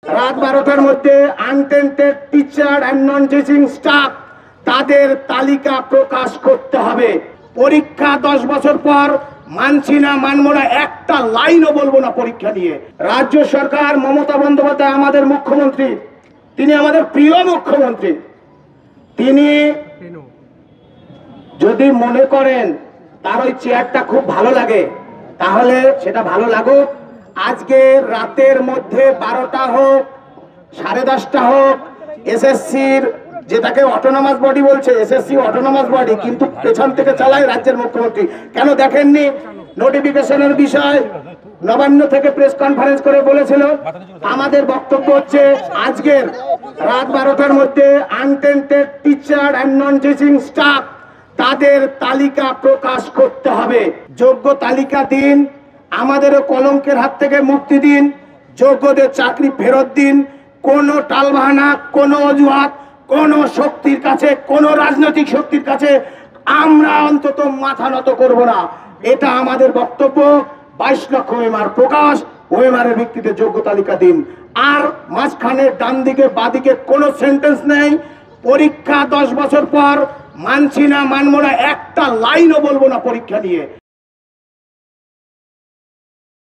রাত 12টার মধ্যে untainted teacher and non teaching staff তাদের তালিকা প্রকাশ করতে হবে। পরীক্ষা 10 বছর পর মানছি না, মানবো না, একটা লাইনও বলবো না পরীক্ষা নিয়ে। রাজ্য সরকার, মমতা বন্দ্যোপাধ্যায় আমাদের মুখ্যমন্ত্রী, তিনি আমাদের প্রিয় মুখ্যমন্ত্রী। তিনি যদি মনে করেন তার ওই চেয়ারটা খুব ভালো লাগে, তাহলে সেটা ভালো লাগুক। আজকে রাতের মধ্যে 12টা হোক, 10:30 হোক, এসএসসির যেটাকে অটোনমাস বডি বলছে, এসএসসি অটোনমাস বডি, কিন্তু পেছন থেকে চালায় রাজ্যের মুখ্যমন্ত্রী। কেন দেখেননি নোটিফিকেশনের বিষয়? নবান্ন থেকে প্রেস কনফারেন্স করে বলেছিল। আমাদের বক্তব্য হচ্ছে আজকের রাত 12টার মধ্যে untainted teacher and non teaching staff তাদের তালিকা প্রকাশ করতে হবে। যোগ্য তালিকা দিন, আমাদেরও কলঙ্কের হাত থেকে মুক্তি দিন, যোগ্যদের চাকরি ফেরত দিন। কোনো টালবাহানা, কোনো অজুহাত, কোনো শক্তির কাছে, কোনো রাজনৈতিক শক্তির কাছে আমরা অন্তত মাথা নত করব না। এটা আমাদের বক্তব্য। 22 লক্ষ ওএমআর প্রকাশ, ওএমআর এর ভিত্তিতে যোগ্য তালিকা দিন। আর মাঝখানে ডান দিকে বাদিকে কোনো সেন্টেন্স নেই। পরীক্ষা 10 বছর পর মানছি না, মানবো না, একটা লাইনও বলবো না পরীক্ষা নিয়ে।